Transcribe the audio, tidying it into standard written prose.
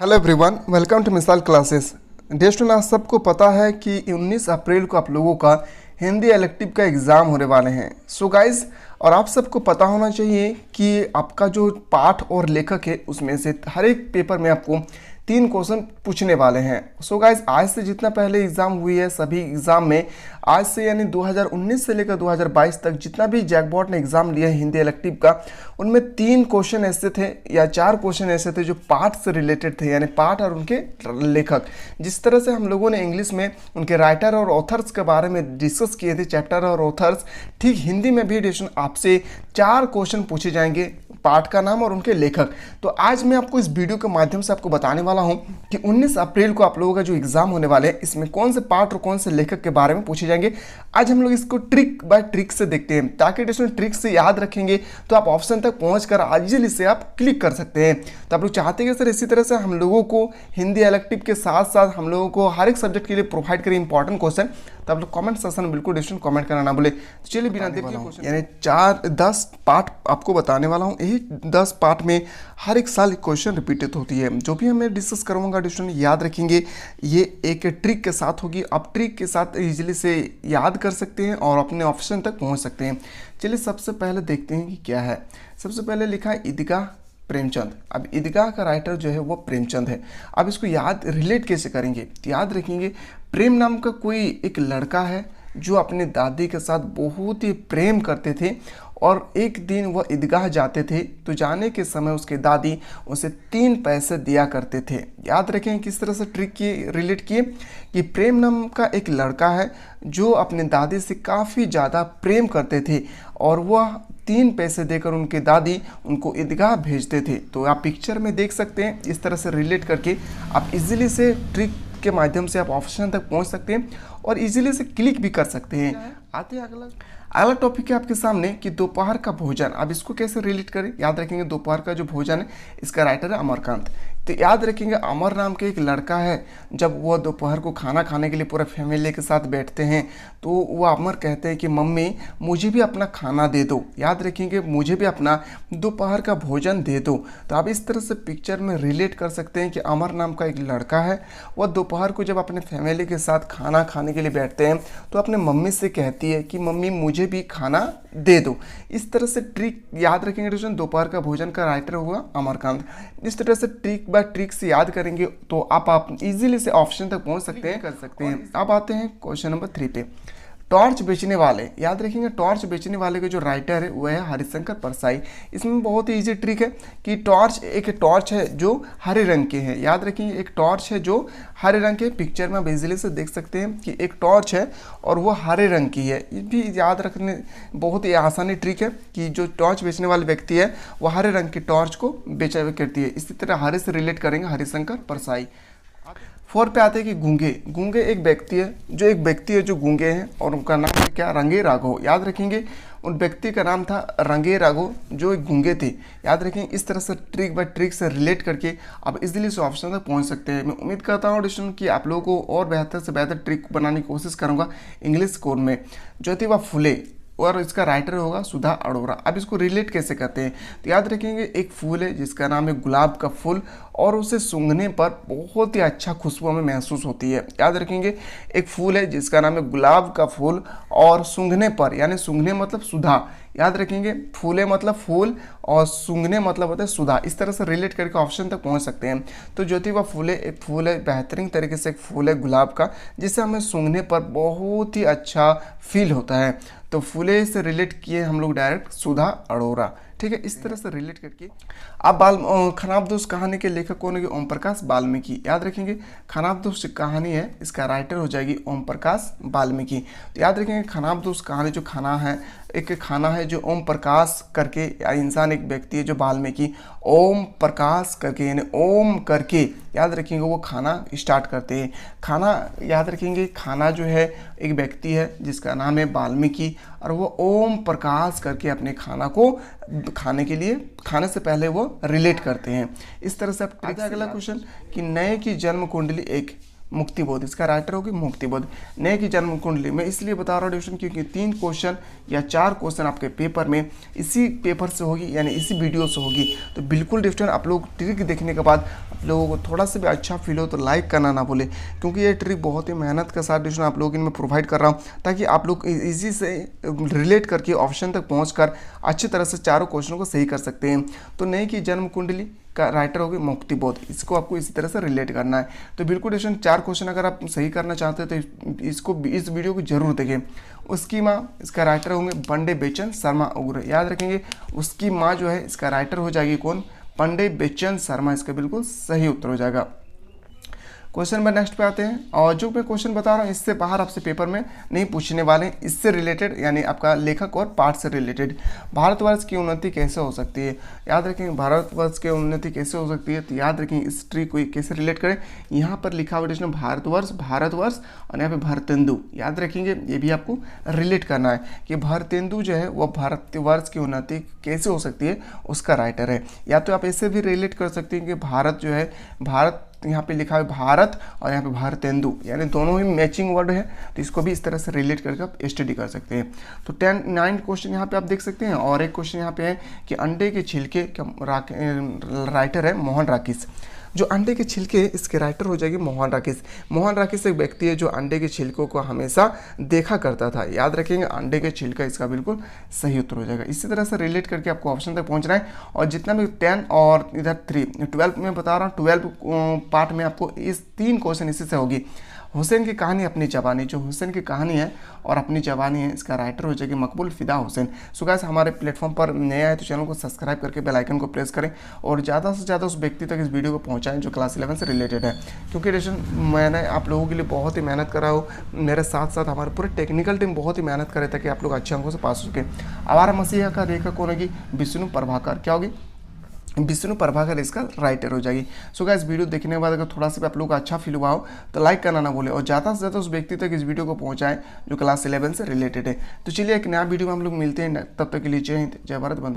Hello everyone, welcome to मिसाल classes. डेस्टोन, आज सबको पता है कि 19 अप्रैल को आप लोगों का हिंदी इलेक्टिव का एग्ज़ाम होने वाले हैं। सो गाइस, और आप सबको पता होना चाहिए कि आपका जो पाठ और लेखक है उसमें से हर एक पेपर में आपको 3 क्वेश्चन पूछने वाले हैं। सो गाइस, आज से जितना पहले एग्ज़ाम हुई है सभी एग्ज़ाम में आज से यानी 2019 से लेकर 2022 तक जितना भी जैकबॉट ने एग्ज़ाम लिया है हिंदी इलेक्टिव का, उनमें 3 क्वेश्चन ऐसे थे या 4 क्वेश्चन ऐसे थे जो पाठ से रिलेटेड थे, यानी पाठ और उनके लेखक। जिस तरह से हम लोगों ने इंग्लिश में उनके राइटर और ऑथर्स के बारे में डिस्कस किए थे, चैप्टर और ऑथर्स, ठीक हिंदी में भी डिस्कशन आपसे 4 क्वेश्चन पूछे जाएंगे, पाठ का नाम और उनके लेखक। तो आज मैं आपको इस वीडियो के माध्यम से आपको बताने वाला हूं कि 19 अप्रैल को आप लोगों का जो एग्जाम होने वाले हैं इसमें कौन से पाठ और कौन से लेखक के बारे में पूछे जाएंगे। आज हम लोग इसको ट्रिक बाय ट्रिक से देखते हैं, ताकि इसमें ट्रिक से याद रखेंगे तो आप ऑप्शन तक पहुंचकर इजीली से आप क्लिक कर सकते हैं। तो आप लोग चाहते हैं कि सर इसी तरह से हम लोगों को हिंदी इलेक्टिव के साथ साथ हम लोगों को हर एक सब्जेक्ट के लिए प्रोवाइड करें इंपॉर्टेंट क्वेश्चन, तो आप लोग कमेंट सेक्शन में बिल्कुल डिस्क्रिप्शन कमेंट करना ना भूले। तो चलिए बिना देर के यानी 10 पार्ट आपको बताने वाला हूँ। यही 10 पार्ट में हर एक साल क्वेश्चन रिपीटेड होती है। जो भी हमें डिस्कस करूँगा डिस्कशन याद रखेंगे, ये एक ट्रिक के साथ होगी। आप ट्रिक के साथ इजीली से याद कर सकते हैं और अपने ऑप्शन तक पहुँच सकते हैं। चलिए सबसे पहले देखते हैं कि क्या है। सबसे पहले लिखा है ईदगाह प्रेमचंद। अब ईदगाह का राइटर जो है वो प्रेमचंद है। अब इसको याद रिलेट कैसे करेंगे, तो याद रखेंगे प्रेम नाम का कोई एक लड़का है जो अपने दादी के साथ बहुत ही प्रेम करते थे, और एक दिन वह ईदगाह जाते थे तो जाने के समय उसके दादी उसे 3 पैसे दिया करते थे। याद रखें किस तरह से ट्रिक किए, रिलेट किए कि प्रेम नाम का एक लड़का है जो अपने दादी से काफ़ी ज़्यादा प्रेम करते थे, और वह 3 पैसे देकर उनके दादी उनको ईदगाह भेजते थे। तो आप पिक्चर में देख सकते हैं, इस तरह से रिलेट करके आप इजीली से ट्रिक के माध्यम से आप ऑप्शन तक पहुंच सकते हैं और इजीली से क्लिक भी कर सकते हैं। आते हैं अगला टॉपिक है आपके सामने कि दोपहर का भोजन। अब इसको कैसे रिलेट करें, याद रखेंगे दोपहर का जो भोजन है इसका राइटर है अमरकांत। तो याद रखेंगे अमर नाम के एक लड़का है, जब वह दोपहर को खाना खाने के लिए पूरा फैमिली के साथ बैठते हैं तो वह अमर कहते हैं कि मम्मी मुझे भी अपना खाना दे दो। याद रखेंगे मुझे भी अपना दोपहर का भोजन दे दो। तो आप इस तरह से पिक्चर में रिलेट कर सकते हैं कि अमर नाम का एक लड़का है, वह दोपहर को जब अपने फैमिली के साथ खाना खाने के लिए बैठते हैं तो अपने मम्मी से कहती है कि मम्मी मुझे भी खाना दे दो। इस तरह से ट्रिक याद रखेंगे। दोपहर का भोजन का राइटर हुआ अमरकांत। इस तरह से ट्रिक बाय ट्रिक से याद करेंगे तो आप इजीली से ऑप्शन तक पहुंच सकते हैं, कर सकते हैं। अब आते हैं क्वेश्चन नंबर 3 पे। टॉर्च बेचने वाले। याद रखेंगे टॉर्च बेचने वाले के जो राइटर है वह है हरिशंकर परसाई। इसमें बहुत ही इजी ट्रिक है कि एक टॉर्च है जो हरे रंग के है। याद रखेंगे एक टॉर्च है जो हरे रंग के, पिक्चर में आप इजीली से देख सकते हैं कि एक टॉर्च है और वो हरे रंग की है। ये भी याद रखने बहुत ही आसानी ट्रिक है कि जो टॉर्च बेचने वाले व्यक्ति है वो हरे रंग की टॉर्च को बेचा करती है। इसी तरह हरे से रिलेट करेंगे हरिशंकर परसाई। 4 पे आते हैं कि गूंगे एक व्यक्ति है जो गूंगे हैं, और उनका नाम है क्या, रंगे राघव। याद रखेंगे उन व्यक्ति का नाम था रंगे राघव जो एक गूंगे थे। याद रखेंगे इस तरह से ट्रिक बाय ट्रिक से रिलेट करके आप इजीली इस ऑप्शन तक पहुंच सकते हैं। मैं उम्मीद करता हूँ डिस्टन कि आप लोगों को और बेहतर से बेहतर ट्रिक बनाने की कोशिश करूँगा इंग्लिश कोड में। ज्योतिबा फुले और इसका राइटर होगा सुधा अरोड़ा। अब इसको रिलेट कैसे करते हैं, तो याद रखेंगे एक फूल है जिसका नाम है गुलाब का फूल, और उसे सूंघने पर बहुत ही अच्छा खुशबू हमें महसूस होती है। याद रखेंगे एक फूल है जिसका नाम है गुलाब का फूल, और सूंघने पर, यानी सूंघने मतलब सुधा। याद रखेंगे फूले मतलब फूल और सूंघने मतलब होता है सुधा। इस तरह से रिलेट करके ऑप्शन तक पहुंच सकते हैं। तो ज्योतिबा फूले एक फूल है, बेहतरीन तरीके से एक फूल है गुलाब का, जिसे हमें सूंघने पर बहुत ही अच्छा फील होता है। तो फूले से रिलेट किए हम लोग डायरेक्ट सुधा अरोड़ा। ठीक है, इस तरह से रिलेट करके अब खानाबदोश कहानी के लेखक कौन है, ओम प्रकाश वाल्मीकि। याद रखेंगे खानाबदोश कहानी है, इसका राइटर हो जाएगी ओम प्रकाश वाल्मीकि। तो याद रखेंगे खानाबदोश कहानी जो खाना है, एक खाना है जो ओम प्रकाश करके, इंसान एक व्यक्ति है जो वाल्मीकि ओम प्रकाश करके यानी ओम करके, याद रखेंगे वो खाना स्टार्ट करते हैं। खाना याद रखेंगे खाना जो है एक व्यक्ति है जिसका नाम है वाल्मीकि, और वो ओम प्रकाश करके अपने खाना को खाने के लिए, खाने से पहले वो रिलेट करते हैं। इस तरह से आप अगला क्वेश्चन कि नए की जन्म कुंडली एक मुक्तिबोध, इसका राइटर होगी मुक्तिबोध। नए की जन्म कुंडली मैं इसलिए बता रहा हूँ डिस्कशन क्योंकि 3 क्वेश्चन या 4 क्वेश्चन आपके पेपर में इसी पेपर से होगी, यानी इसी वीडियो से होगी। तो बिल्कुल डिस्कशन आप लोग ट्रिक देखने के बाद आप लोगों को थोड़ा सा भी अच्छा फील हो तो लाइक करना ना भूलें, क्योंकि ये ट्रिक बहुत ही मेहनत के साथ डिस्कशन आप लोग इनमें प्रोवाइड कर रहा हूँ, ताकि आप लोग इजी से रिलेट करके ऑप्शन तक पहुँच अच्छी तरह से चारों क्वेश्चनों को सही कर सकते हैं। तो नई की जन्म कुंडली का राइटर होगी मुक्तिबोध, इसको आपको इसी तरह से रिलेट करना है। तो बिल्कुल क्वेश्चन 4 क्वेश्चन अगर आप सही करना चाहते हैं तो इस वीडियो को जरूर देखें। उसकी माँ, इसका राइटर होंगे पंडित बेचन शर्मा उग्र, याद रखेंगे। उसकी माँ जो है इसका राइटर हो जाएगी कौन, पंडित बेचन शर्मा, इसका बिल्कुल सही उत्तर हो जाएगा। क्वेश्चन नंबर नेक्स्ट पे आते हैं, और जो मैं क्वेश्चन बता रहा हूँ इससे बाहर आपसे पेपर में नहीं पूछने वाले, इससे रिलेटेड यानी आपका लेखक और पाठ से रिलेटेड। भारतवर्ष की उन्नति कैसे हो सकती है, याद रखेंगे। भारतवर्ष की उन्नति कैसे हो सकती है, तो याद रखेंगे इस ट्री को कैसे रिलेट करें। यहाँ पर लिखा हुआ है भारतवर्ष, भारतवर्ष और यहाँ पे भारतेंदु, याद रखेंगे ये भी आपको रिलेट करना है कि भारतेंदु जो है वो भारतवर्ष की उन्नति कैसे हो सकती है, उसका राइटर है। या तो आप ऐसे भी रिलेट कर सकते हैं कि भारत जो है, भारत यहाँ पे लिखा है भारत और यहाँ पे भारतेंदु, यानी दोनों ही मैचिंग वर्ड है, तो इसको भी इस तरह से रिलेट करके आप स्टडी कर सकते हैं। तो 9 क्वेश्चन यहाँ पे आप देख सकते हैं। और एक क्वेश्चन यहाँ पे है कि अंडे के छिलके का राइटर है मोहन राकेश। जो अंडे के छिलके, इसके राइटर हो जाएगी मोहन राकेश। मोहन राकेश एक व्यक्ति है जो अंडे के छिलकों को हमेशा देखा करता था, याद रखेंगे अंडे के छिलका, इसका बिल्कुल सही उत्तर हो जाएगा। इसी तरह से रिलेट करके आपको ऑप्शन तक पहुंचना है। और जितना भी 10 और इधर 3 12 में बता रहा हूँ, 12 पार्ट में आपको इस 3 क्वेश्चन इसी से होगी। हुसैन की कहानी अपनी जवानी, जो हुसैन की कहानी है और अपनी जवानी है, इसका राइटर हो जाएगी मकबूल फिदा हुसैन। सो गाइस, हमारे प्लेटफॉर्म पर नए आए तो चैनल को सब्सक्राइब करके बेल आइकन को प्रेस करें और ज़्यादा से ज़्यादा उस व्यक्ति तक इस वीडियो को पहुंचाएं जो क्लास 11 से रिलेटेड है। क्योंकि मैंने आप लोगों के लिए बहुत ही मेहनत करा हो, मेरे साथ साथ हमारे पूरे टेक्निकल टीम बहुत ही मेहनत करे ताकि आप लोग अच्छे अंकों से पास हो सके। आवारा मसीहा का लेखक कौन होगी, विष्णु प्रभाकर, क्या होगी, विष्णु प्रभाकर इसका राइटर हो जाएगी। सो गाइस, वीडियो देखने के बाद अगर थोड़ा सा भी आप लोगों को अच्छा फील हुआ हो तो लाइक करना ना भूले और ज़्यादा से ज़्यादा उस व्यक्ति तक इस वीडियो को पहुंचाएं जो क्लास 11 से रिलेटेड है। तो चलिए एक नया वीडियो में हम लोग मिलते हैं, तब तक के लिए जय हिंद, जय भारत, वंदे।